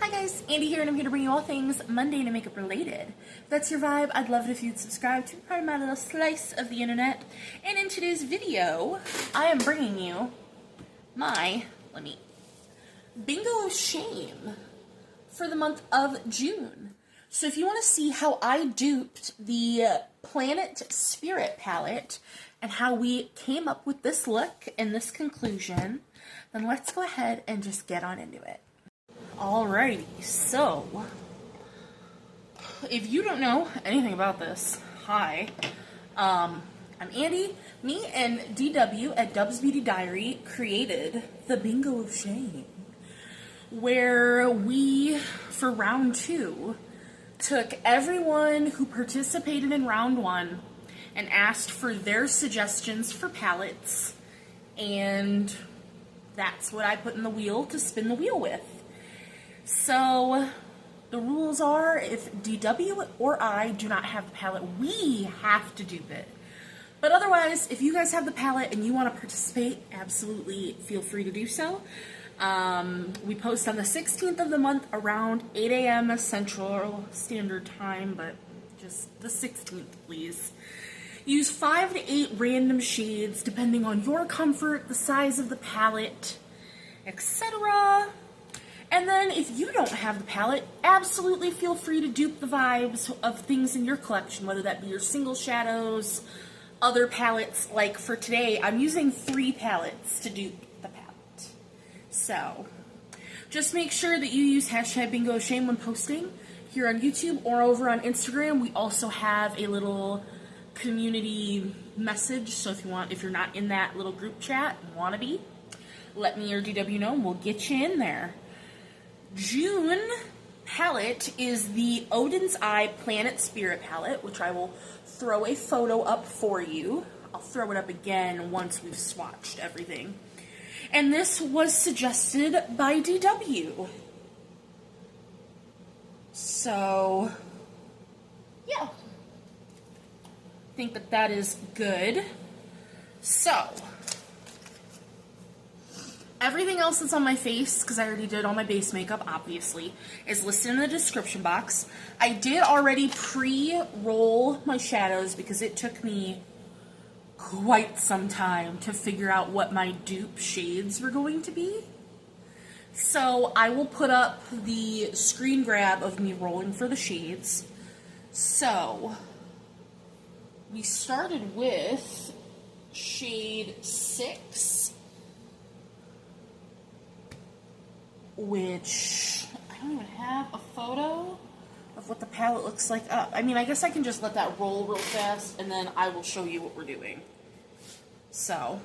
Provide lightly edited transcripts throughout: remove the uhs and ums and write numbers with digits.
Hi guys, Andy here, and I'm here to bring you all things mundane makeup related. If that's your vibe, I'd love it if you'd subscribe to part of my little slice of the internet. And in today's video, I am bringing you my, bingo of shame for the month of June. So if you want to see how I duped the Planet Spirit palette and how we came up with this look and this conclusion, then let's go ahead and just get on into it. Alrighty, so if you don't know anything about this, hi, I'm Andy. Me and DW at Dub's Beauty Diary created the Bingo of Shame, where we, for round 2, took everyone who participated in round 1 and asked for their suggestions for palettes, and that's what I put in the wheel to spin the wheel with. So, the rules are, if DW or I do not have the palette, we have to dupe it. But otherwise, if you guys have the palette and you want to participate, absolutely feel free to do so. We post on the 16th of the month around 8 a.m. Central Standard Time, but just the 16th, please. Use 5 to 8 random shades, depending on your comfort, the size of the palette, etc. And then, if you don't have the palette, absolutely feel free to dupe the vibes of things in your collection, whether that be your single shadows, other palettes. Like for today, I'm using 3 palettes to dupe the palette. So, just make sure that you use hashtag bingo of shame when posting here on YouTube or over on Instagram. We also have a little community message, so if you're not in that little group chat and want to be, let me or DW know and we'll get you in there. June palette is the Odens Planet Spirit palette, which I will throw a photo up for you. I'll throw it up again once we've swatched everything. And this was suggested by DW. So, yeah. I think that is good. So, everything else that's on my face, because I already did all my base makeup, obviously, is listed in the description box. I did already pre-roll my shadows because it took me quite some time to figure out what my dupe shades were going to be. So I will put up the screen grab of me rolling for the shades. So, we started with shade 6. Which, I don't even have a photo of what the palette looks like up. I mean, I guess I can just let that roll real fast, and then I will show you what we're doing. So,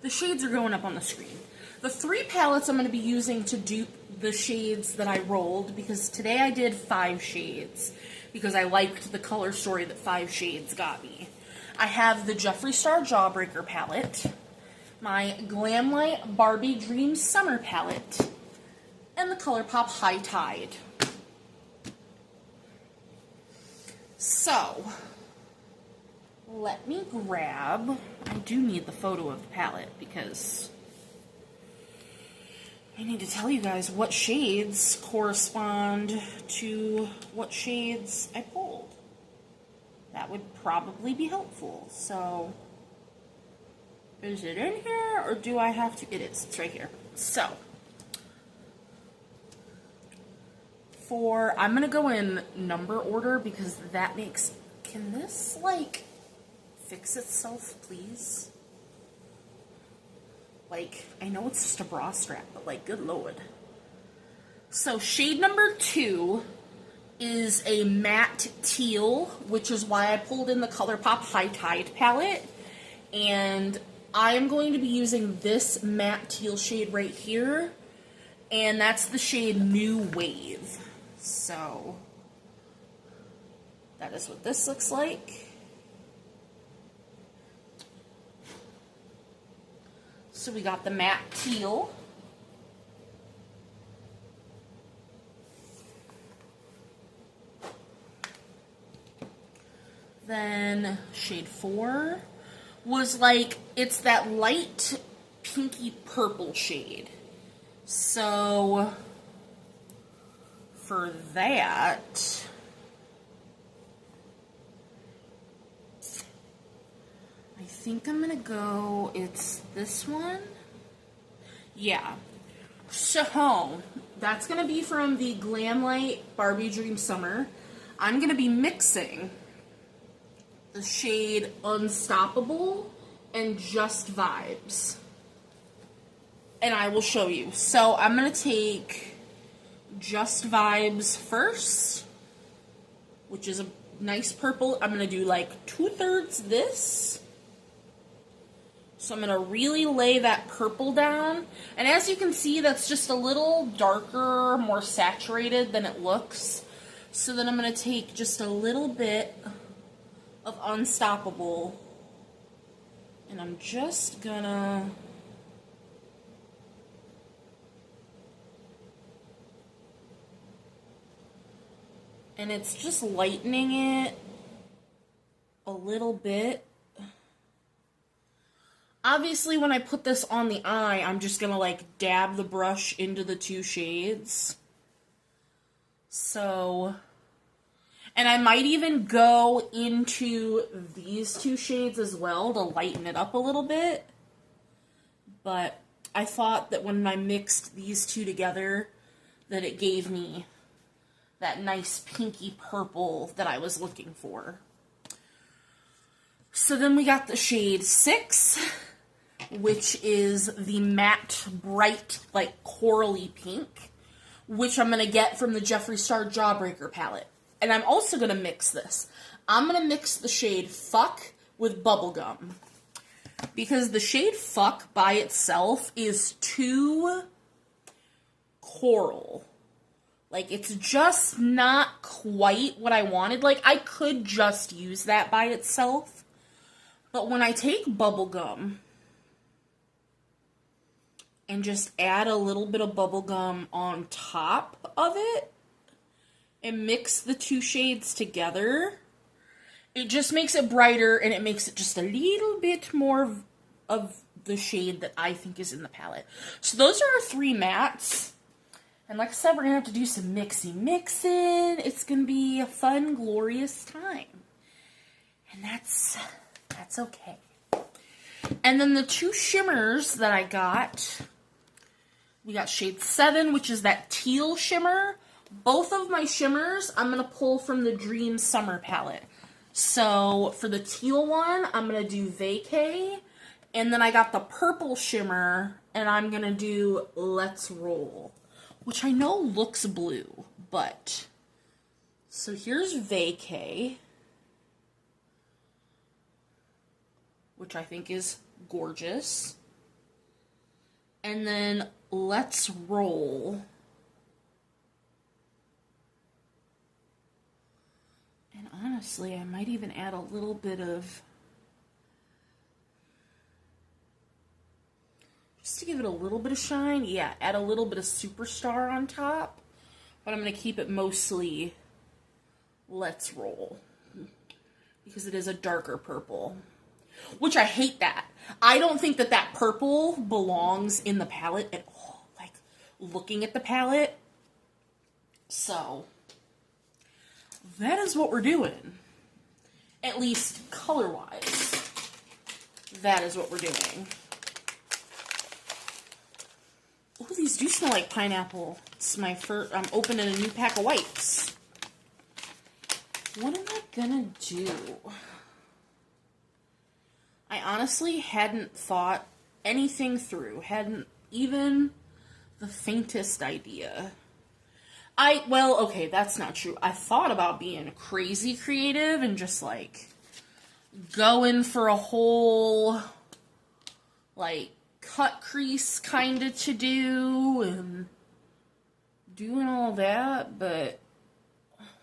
the shades are going up on the screen. The 3 palettes I'm going to be using to dupe the shades that I rolled, because today I did 5 shades, because I liked the color story that 5 shades got me. I have the Jeffree Star Jawbreaker palette, my Glamlight Barbie Dream Summer palette, and the ColourPop High Tide. So, let me grab, I do need the photo of the palette because I need to tell you guys what shades correspond to what shades I pulled. That would probably be helpful. So, is it in here, or do I have to? It is. It's right here. So, I'm going to go in number order because that makes, can this, fix itself, please? I know it's just a bra strap, but, good lord. So, shade number 2 is a matte teal, which is why I pulled in the ColourPop High Tide palette, and I am going to be using this matte teal shade right here, and that's the shade New Wave. So, that is what this looks like. So we got the matte teal. Then shade 4 was it's that light pinky purple shade. So for that, I think I'm gonna go, it's this one. Yeah. So, that's gonna be from the Glamlight Barbie Dream Summer. I'm gonna be mixing the shade Unstoppable and Just Vibes. And I will show you. So I'm going to take Just Vibes first, which is a nice purple. I'm going to do like 2/3 this. So I'm going to really lay that purple down. And as you can see, that's just a little darker, more saturated than it looks. So then I'm going to take just a little bit of Unstoppable. And I'm just going to... And it's just lightening it a little bit. Obviously, when I put this on the eye, I'm just going to, like, dab the brush into the two shades. So, and I might even go into these two shades as well to lighten it up a little bit. But I thought that when I mixed these two together, that it gave me that nice pinky purple that I was looking for. So then we got the shade 6, which is the matte, bright, like corally pink, which I'm going to get from the Jeffree Star Jawbreaker palette. And I'm also going to mix this. I'm going to mix the shade Fuck with Bubblegum. Because the shade Fuck by itself is too coral. Like, it's just not quite what I wanted. Like, I could just use that by itself. But when I take Bubblegum and just add a little bit of Bubblegum on top of it and mix the two shades together, it just makes it brighter and it makes it just a little bit more of the shade that I think is in the palette. So those are our 3 mattes. And like I said, we're going to have to do some mixing. It's going to be a fun, glorious time. And that's okay. And then the 2 shimmers that I got, we got shade 7, which is that teal shimmer. Both of my shimmers, I'm going to pull from the Dream Summer palette. So for the teal one, I'm going to do Vacay. And then I got the purple shimmer, and I'm going to do Let's Roll, which I know looks blue, but... So here's Vacay, which I think is gorgeous. And then Let's Roll. And honestly, I might even add a little bit of... Just to give it a little bit of shine, yeah, add a little bit of Superstar on top. But I'm going to keep it mostly Let's Roll. Because it is a darker purple. Which I hate that. I don't think that that purple belongs in the palette at all. Like, looking at the palette. So, that is what we're doing. At least color-wise. That is what we're doing. Oh, these do smell like pineapple. It's my first, I'm opening a new pack of wipes. What am I gonna do? I honestly hadn't thought anything through. Hadn't even the faintest idea. Well, okay, that's not true. I thought about being crazy creative and just, like, going for a whole, like, cut crease kind of to do and doing all that, but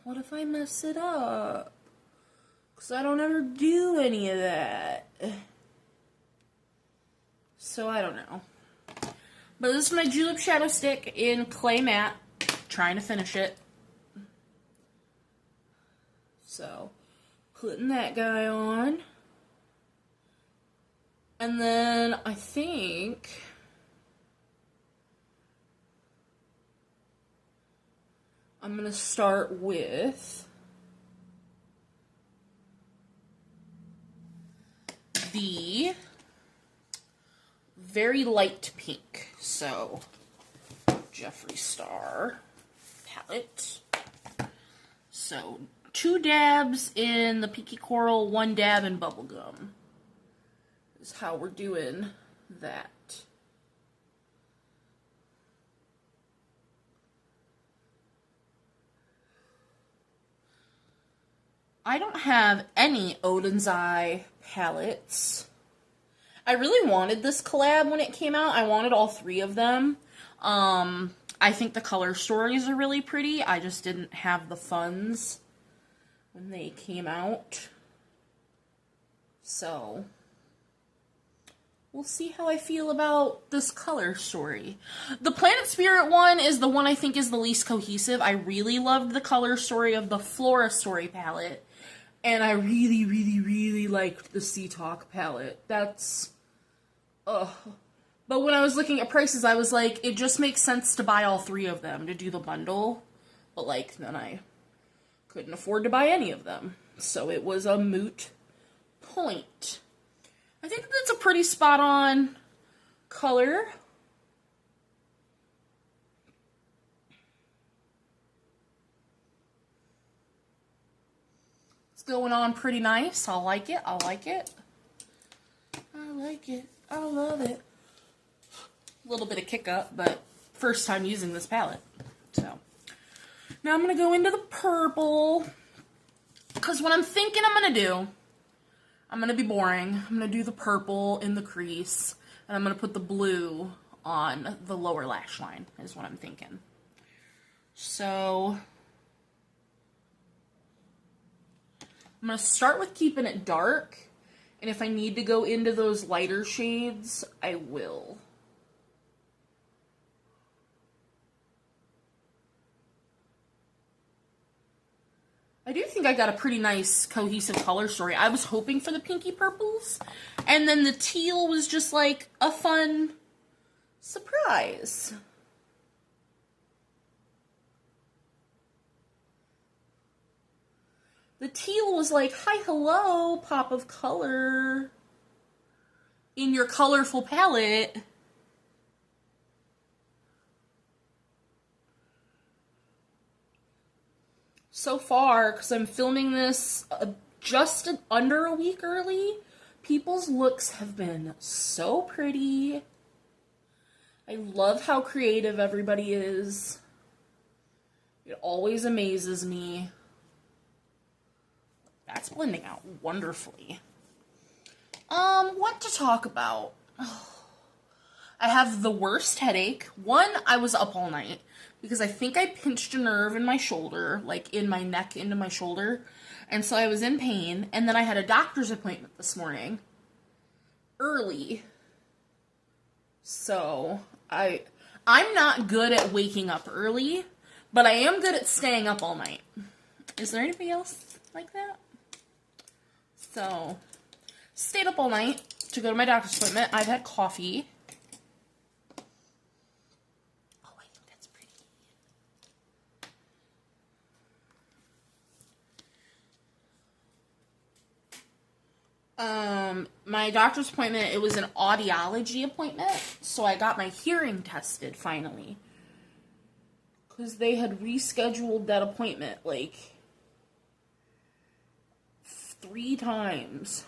what if I mess it up? Because I don't ever do any of that. So I don't know. But this is my Julep Shadow Stick in Clay Matte. Trying to finish it. So, putting that guy on. And then I think I'm going to start with the very light pink. So, Jeffree Star palette. So, 2 dabs in the Pinky Coral, 1 dab in Bubblegum. Is how we're doing that. I don't have any Odens Eye palettes. I really wanted this collab when it came out. I wanted all 3 of them. I think the color stories are really pretty. I just didn't have the funds when they came out. So, we'll see how I feel about this color story. The Planet Spirit one is the one I think is the least cohesive. I really loved the color story of the Flora Story palette. And I really, really, really liked the Sea Talk palette. That's... ugh. But when I was looking at prices, I was like, it just makes sense to buy all 3 of them to do the bundle. But, like, then I couldn't afford to buy any of them. So it was a moot point. I think that's a pretty spot-on color. It's going on pretty nice. I like it. I like it. I like it. I love it. A little bit of kick up, but first time using this palette. So, now I'm going to go into the purple. Because what I'm thinking I'm going to do, I'm going to be boring. I'm going to do the purple in the crease. And I'm going to put the blue on the lower lash line, is what I'm thinking. So, I'm going to start with keeping it dark. And if I need to go into those lighter shades, I will. I do think I got a pretty nice cohesive color story. I was hoping for the pinky purples, and then the teal was just like a fun surprise. The teal was like, hi, hello, pop of color in your colorful palette. So far, because I'm filming this just under a week early, people's looks have been so pretty. I love how creative everybody is. It always amazes me. That's blending out wonderfully. What to talk about? I have the worst headache. One, I was up all night because I think I pinched a nerve in my shoulder, like in my neck into my shoulder. And so I was in pain. And then I had a doctor's appointment this morning. Early. So, I'm not good at waking up early, but I am good at staying up all night. Is there anything else like that? So, stayed up all night to go to my doctor's appointment. I've had coffee. Oh, I think that's pretty. My doctor's appointment, it was an audiology appointment, so I got my hearing tested finally. Because they had rescheduled that appointment, like, 3 times.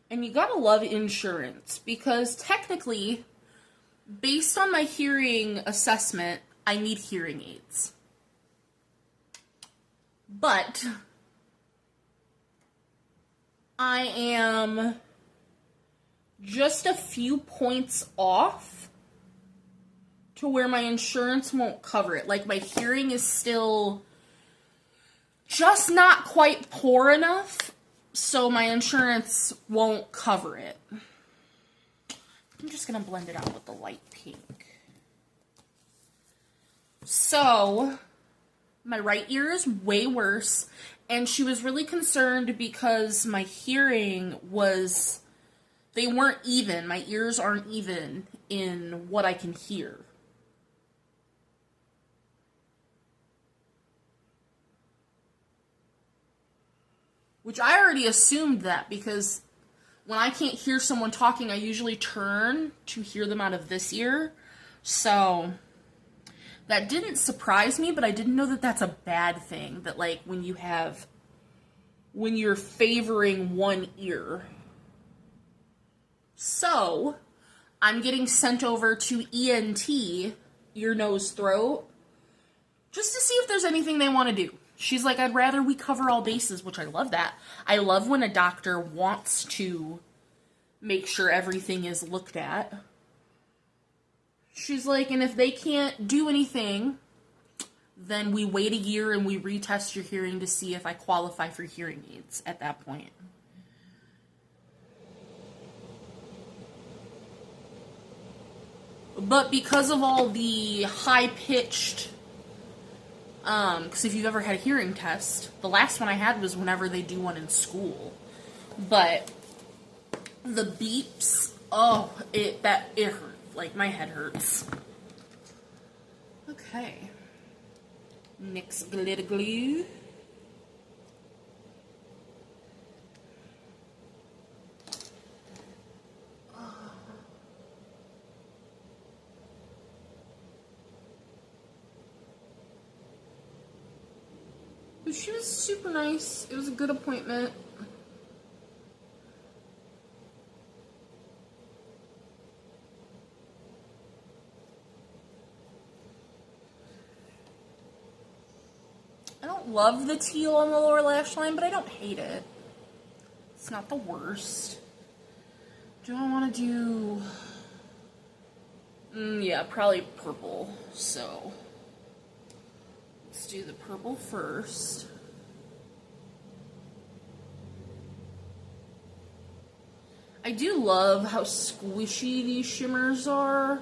And you gotta love insurance, because technically, based on my hearing assessment, I need hearing aids. But I am just a few points off to where my insurance won't cover it. Like, my hearing is still just not quite poor enough, so my insurance won't cover it. I'm just going to blend it out with the light pink. So, My right ear is way worse, and she was really concerned because my hearing was, they weren't even. My ears aren't even in what I can hear. Which I already assumed that, because when I can't hear someone talking, I usually turn to hear them out of this ear. So that didn't surprise me, but I didn't know that that's a bad thing. That, like, when you're favoring one ear. So I'm getting sent over to ENT, ear, nose, throat, just to see if there's anything they want to do. She's like, I'd rather we cover all bases, which I love that. I love when a doctor wants to make sure everything is looked at. She's like, and if they can't do anything, then we wait a year and we retest your hearing to see if I qualify for hearing aids at that point. But because of all the high-pitched, because if you've ever had a hearing test, the last one I had was whenever they do one in school. But the beeps, oh, it hurt. Like, my head hurts. Okay. Mix glitter glue. She was super nice. It was a good appointment. I don't love the teal on the lower lash line, but I don't hate it. It's not the worst. Do I want to do... yeah, probably purple. So let's do the purple first. I do love how squishy these shimmers are.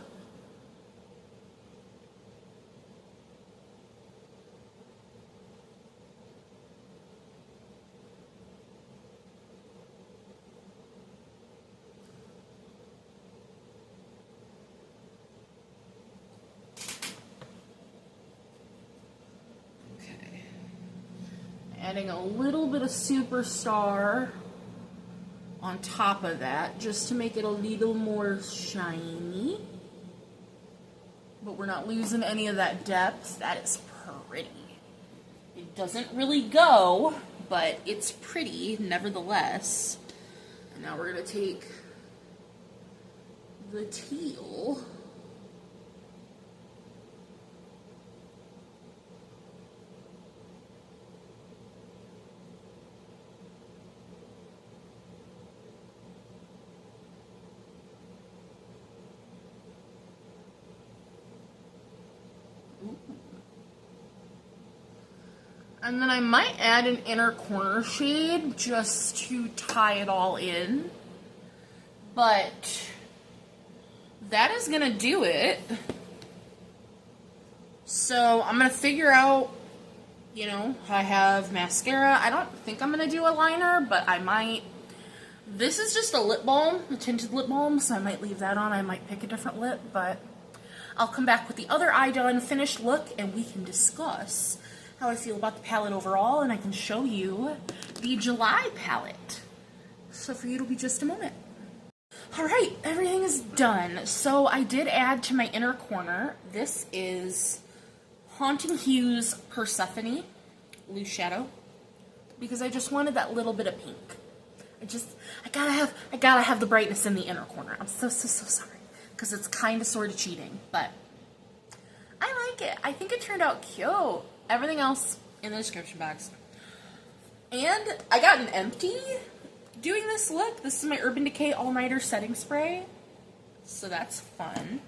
Okay. Adding a little bit of Superstar on top of that, just to make it a little more shiny. But we're not losing any of that depth. That is pretty. It doesn't really go, but it's pretty nevertheless. And now we're going to take the teal. And then I might add an inner corner shade just to tie it all in. But that is going to do it. So I'm going to figure out, you know, I have mascara. I don't think I'm going to do a liner, but I might. This is just a lip balm, a tinted lip balm, so I might leave that on. I might pick a different lip, but I'll come back with the other eye done, finished look, and we can discuss how I feel about the palette overall, and I can show you the July palette. So for you, it'll be just a moment. Alright, everything is done. So I did add to my inner corner, this is Haunting Hues Persephone Loose Shadow, because I just wanted that little bit of pink. I gotta have the brightness in the inner corner. I'm so sorry, because it's kind of sort of cheating, but I like it. I think it turned out cute. Everything else in the description box. And I got an empty doing this look. This is my Urban Decay All Nighter Setting Spray. So that's fun.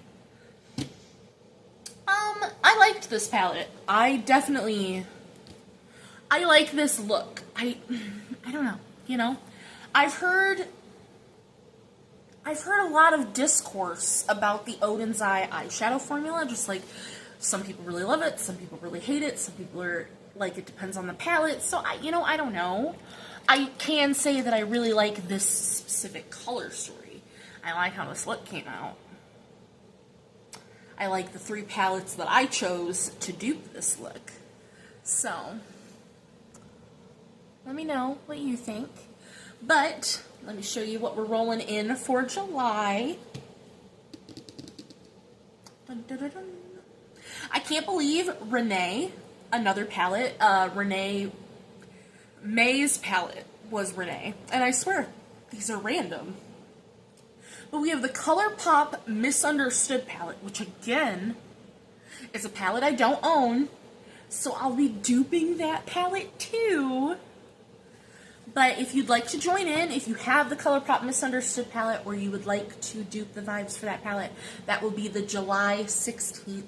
I liked this palette. I like this look. I don't know, you know. I've heard a lot of discourse about the Odens Eye eyeshadow formula, just like Some people really love it, some people really hate it, some people are like, it depends on the palette. So I don't know. I can say that I really like this specific color story. I like how this look came out. I like the 3 palettes that I chose to dupe this look. So, let me know what you think. But, let me show you what we're rolling in for July. Dun, dun, dun, dun. I can't believe Renee, another palette, May's palette was Renee. And I swear, these are random. But we have the ColourPop Misunderstood palette, which again, is a palette I don't own. So I'll be duping that palette too. But if you'd like to join in, if you have the ColourPop Misunderstood palette, or you would like to dupe the vibes for that palette, that will be the July 16th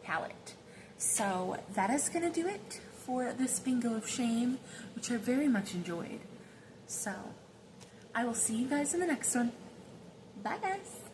palette. So that is going to do it for this Bingo of Shame, which I very much enjoyed. So I will see you guys in the next one. Bye guys!